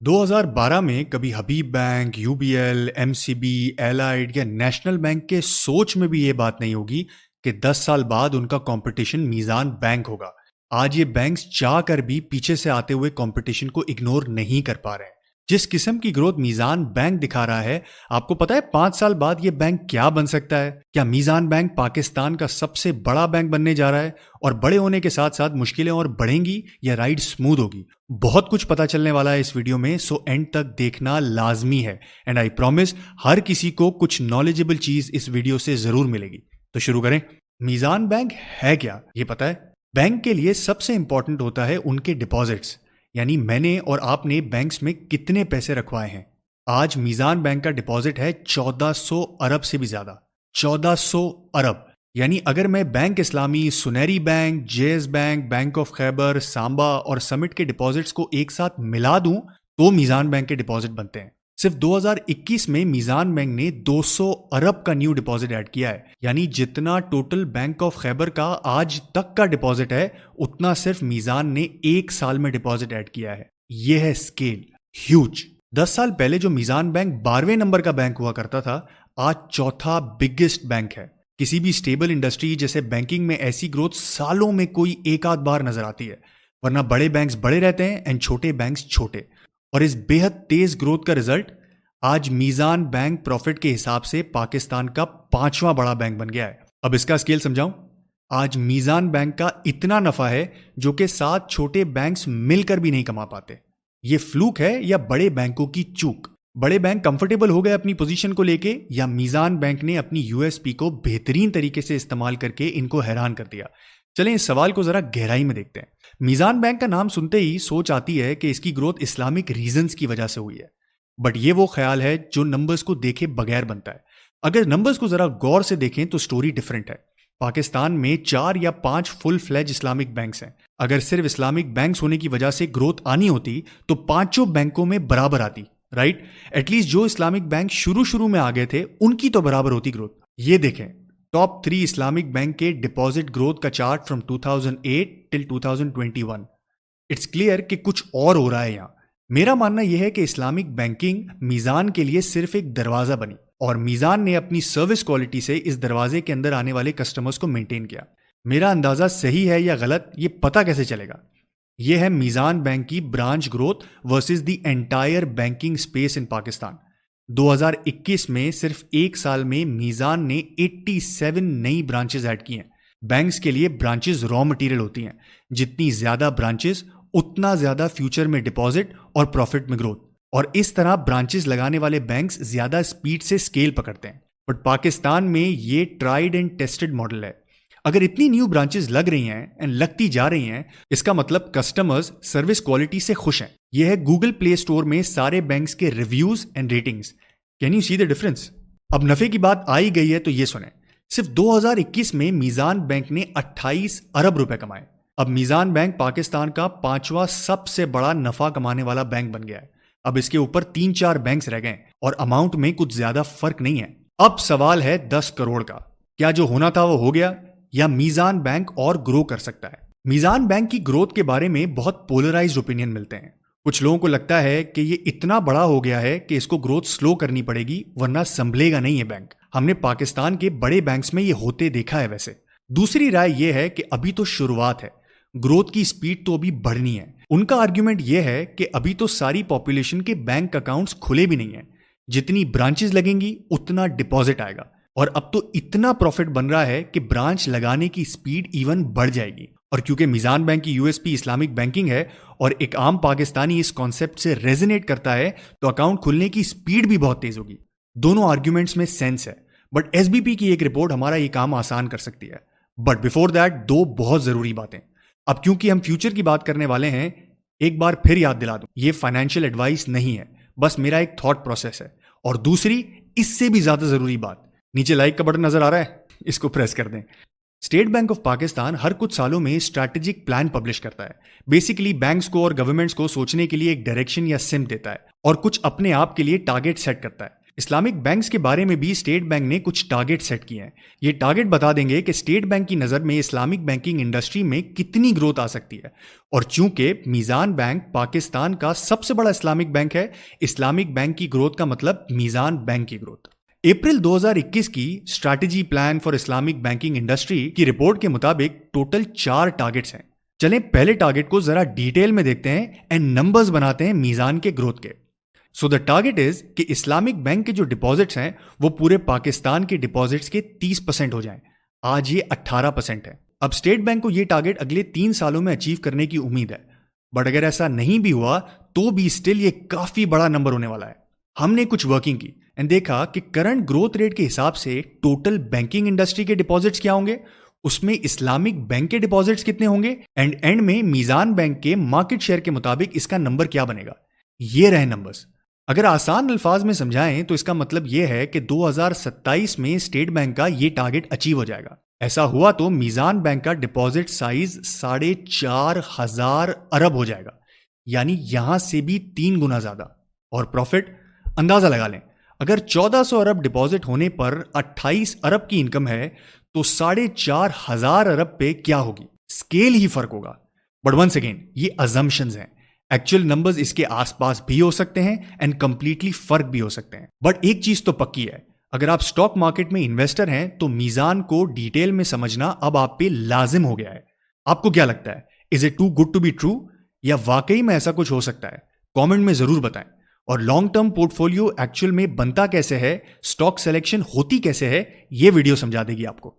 2012 में कभी हबीब bank, UBL, MCB, allied या नेशनल बैंक के सोच में भी ये बात नहीं होगी कि 10 साल बाद उनका कंपटीशन मीज़ान बैंक होगा। आज ये बैंक्स चाह कर भी पीछे से आते हुए कंपटीशन को इग्नोर नहीं कर पा रहे हैं। जिस किस्म की ग्रोथ मीज़ान बैंक दिखा रहा है, आपको पता है 5 साल बाद ये बैंक क्या बन सकता है? क्या मीज़ान बैंक पाकिस्तान का सबसे बड़ा बैंक बनने जा रहा है? और बड़े होने के साथ साथ मुश्किलें और बढ़ेंगी या राइड स्मूथ होगी? बहुत कुछ पता चलने वाला है इस वीडियो में, सो एंड तक देखना लाजमी है। एंड आई प्रॉमिस हर किसी को कुछ नॉलेजेबल चीज इस वीडियो से जरूर मिलेगी। तो शुरू करें। मीज़ान बैंक है क्या, ये पता है? बैंक के लिए सबसे इंपॉर्टेंट होता है उनके डिपॉजिट्स, यानी मैंने और आपने बैंक्स में कितने पैसे रखवाए हैं। आज मीज़ान बैंक का डिपॉजिट है 1400 अरब से भी ज्यादा। 1400 अरब, यानी अगर मैं बैंक इस्लामी, सुनहरी bank, JS bank, bank of Khyber, Samba और समिट के डिपॉजिट्स को एक साथ मिला दूं तो मीज़ान बैंक के डिपॉजिट बनते हैं। सिर्फ 2021 में मीज़ान बैंक ने 200 अरब का न्यू डिपॉजिट ऐड किया है, यानी जितना टोटल बैंक ऑफ खैबर का आज तक का डिपॉजिट है उतना सिर्फ मीज़ान ने एक साल में डिपॉजिट ऐड किया है। यह है स्केल, ह्यूज। 10 साल पहले जो मीज़ान बैंक 12वें नंबर का बैंक हुआ करता था, आज चौथा बिगेस्ट बैंक है। किसी भी स्टेबल इंडस्ट्री जैसे बैंकिंग में ऐसी ग्रोथ सालों में कोई एक आध बार नजर आती है, वरना बड़े बैंक्स बड़े रहते हैं एंड छोटे बैंक्स छोटे। और इस बेहद तेज ग्रोथ का रिजल्ट आज मीज़ान बैंक प्रॉफिट के हिसाब से पाकिस्तान का 5वां बड़ा बैंक बन गया है। अब इसका स्केल समझाऊं। आज मीज़ान बैंक का इतना नफा है जो कि 7 छोटे बैंक्स मिलकर भी नहीं कमा पाते। ये फ्लूक है या बड़े बैंकों की चूक? बड़े बैंक कंफर्टेबल हो गए अपनी पोजीशन को लेके, या मीज़ान बैंक ने अपनी यूएसपी को बेहतरीन तरीके से इस्तेमाल करके इनको हैरान कर दिया? चलें इस सवाल को जरा गहराई में देखते हैं। मीज़ान बैंक का नाम सुनते ही सोच आती है कि इसकी ग्रोथ इस्लामिक रीजंस की वजह से हुई है, बट ये वो ख्याल है जो नंबर्स को देखे बगैर बनता है। अगर नंबर्स को जरा गौर से देखें तो स्टोरी डिफरेंट है। पाकिस्तान में 4 या 5 फुल फ्लेज इस्लामिक बैंक्स हैं। अगर सिर्फ इस्लामिक बैंक्स होने की वजह से ग्रोथ आनी होती तो पांचों बैंकों में बराबर आती, राइट? एटलीस्ट जो इस्लामिक बैंक शुरू में आ गए थे उनकी तो बराबर होती ग्रोथ। ये देखें टॉप 3 इस्लामिक बैंक के डिपॉजिट ग्रोथ का chart from 2008 till 2021। It's clear कि कुछ और हो रहा है यहां। मेरा मानना यह है कि इस्लामिक बैंकिंग मीज़ान के लिए सिर्फ एक दरवाजा बनी और मीज़ान ने अपनी सर्विस क्वालिटी से इस दरवाजे के अंदर आने वाले कस्टमर्स को मेंटेन किया। मेरा अंदाजा सही है या गलत ये पता कैसे चलेगा? यह है मीज़ान बैंक की branch growth versus the entire banking space in Pakistan. 2021 में सिर्फ एक साल में मीज़ान ने 87 नई ब्रांचेस ऐड की हैं। बैंक्स के लिए ब्रांचेस रॉ मटेरियल होती हैं। जितनी ज्यादा ब्रांचेस उतना ज्यादा फ्यूचर में डिपॉजिट और प्रॉफिट में ग्रोथ। और इस तरह ब्रांचेस लगाने वाले बैंक्स ज्यादा स्पीड से स्केल पकड़ते हैं। बट पाकिस्तान में ये ट्राइड एंड टेस्टेड मॉडल है। अगर इतनी न्यू ब्रांचेस लग रही हैं एंड लगती जा रही हैं, इसका मतलब कस्टमर्स सर्विस क्वालिटी से खुश हैं। यह है गूगल प्ले स्टोर में सारे बैंक्स के reviews and ratings. Can you see the difference? अब नफे की बात आई गई है तो ये सुने। सिर्फ 2021 में मीज़ान बैंक ने 28 अरब रुपए कमाए। अब मीज़ान बैंक पाकिस्तान का 5वां सबसे बड़ा नफा कमाने वाला बैंक बन गया है। अब इसके ऊपर 3-4 बैंक्स रह गए और अमाउंट में कुछ ज्यादा फर्क नहीं है। अब सवाल है 10 करोड़ का। क्या जो होना था वो हो गया या मीज़ान बैंक और ग्रो कर सकता है? मीज़ान बैंक की ग्रोथ के बारे में बहुत पोलराइज्ड ओपिनियन मिलते हैं। कुछ लोगों को लगता है कि ये इतना बड़ा हो गया है कि इसको ग्रोथ स्लो करनी पड़ेगी वरना संभलेगा नहीं है बैंक। हमने पाकिस्तान के बड़े बैंक्स में ये होते देखा है। वैसे दूसरी राय यह है कि अभी तो शुरुआत है, ग्रोथ की स्पीड तो अभी बढ़नी है। उनका आर्ग्यूमेंट यह है कि अभी तो सारी पॉपुलेशन के बैंक अकाउंट्स खुले भी नहीं है। जितनी ब्रांचेस लगेंगी उतना डिपॉजिट आएगा और अब तो इतना प्रॉफिट बन रहा है कि ब्रांच लगाने की स्पीड इवन बढ़ जाएगी। और क्योंकि मीज़ान बैंक की यूएसपी इस्लामिक बैंकिंग है और एक आम पाकिस्तानी इस कॉन्सेप्ट से रेजोनेट करता है, तो अकाउंट खुलने की स्पीड भी बहुत तेज होगी। दोनों आर्ग्यूमेंट्स में सेंस है, बट एसबीपी की एक रिपोर्ट हमारा ये काम आसान कर सकती है। बट बिफोर दैट 2 बहुत जरूरी बातें। अब क्योंकि हम फ्यूचर की बात करने वाले हैं, एक बार फिर याद दिला दूं, ये फाइनेंशियल एडवाइस नहीं है, बस मेरा एक थॉट प्रोसेस है। और दूसरी इससे भी ज्यादा जरूरी बात, नीचे लाइक का बटन नजर आ रहा है, इसको प्रेस कर दें। स्टेट बैंक ऑफ पाकिस्तान हर कुछ सालों में स्ट्रैटेजिक प्लान पब्लिश करता है। बेसिकली बैंक्स को और गवर्नमेंट्स को सोचने के लिए एक डायरेक्शन या सिम देता है और कुछ अपने आप के लिए टारगेट सेट करता है। इस्लामिक बैंक्स के बारे में भी स्टेट बैंक ने कुछ टारगेट सेट किए हैं। ये टारगेट बता देंगे कि स्टेट बैंक की नज़र में इस्लामिक बैंकिंग इंडस्ट्री में कितनी ग्रोथ आ सकती है। और चूंकि मीज़ान बैंक पाकिस्तान का सबसे बड़ा इस्लामिक बैंक है, इस्लामिक बैंक की ग्रोथ का मतलब मीज़ान बैंक की ग्रोथ। अप्रैल 2021 की strategy plan for Islamic banking industry की रिपोर्ट के मुताबिक टोटल 4 टारगेट्स हैं। चलें पहले टारगेट को जरा डिटेल में देखते हैं एंड नंबर्स बनाते हैं मीज़ान के ग्रोथ के। सो द टारगेट इज कि इस्लामिक बैंक के जो डिपॉजिट्स हैं वो पूरे पाकिस्तान के डिपॉजिट्स के 30% हो जाएं। आज ये 18% है। अब स्टेट बैंक को ये टारगेट अगले 3 सालों में अचीव करने की उम्मीद है, बट अगर ऐसा नहीं भी हुआ तो भी स्टिल ये काफी बड़ा नंबर होने वाला है। हमने कुछ वर्किंग की एंड देखा कि करंट ग्रोथ रेट के हिसाब से टोटल बैंकिंग इंडस्ट्री के डिपॉजिट्स क्या होंगे, उसमें इस्लामिक बैंक के डिपॉजिट्स कितने होंगे एंड एंड में मीज़ान बैंक के मार्केट शेयर के मुताबिक इसका नंबर क्या बनेगा। ये रहे नंबर्स। अगर आसान अल्फाज में समझाएं तो इसका मतलब यह है कि 2027 में स्टेट बैंक का ये टारगेट अचीव हो जाएगा। ऐसा हुआ तो मीज़ान बैंक का डिपॉजिट साइज 4,500 अरब हो जाएगा, यानी यहां से भी 3 गुना ज्यादा। और प्रॉफिट अंदाजा लगा लें, अगर 1400 अरब डिपॉजिट होने पर 28 अरब की इनकम है तो 4,500 अरब पे क्या होगी। स्केल ही फर्क होगा। बट वंस अगेन ये अजम्पशंस हैं, एक्चुअल नंबर्स इसके आसपास भी हो सकते हैं एंड कंप्लीटली फर्क भी हो सकते हैं। बट एक चीज तो पक्की है, अगर आप स्टॉक मार्केट में इन्वेस्टर हैं तो मीज़ान को डिटेल में समझना अब आप पे लाजिम हो गया है। आपको क्या लगता है, is it too good to be true या वाकई में ऐसा कुछ हो सकता है? कमेंट में जरूर बताएं। और लॉन्ग टर्म पोर्टफोलियो एक्चुअल में बनता कैसे है, स्टॉक सिलेक्शन होती कैसे है, ये वीडियो समझा देगी आपको।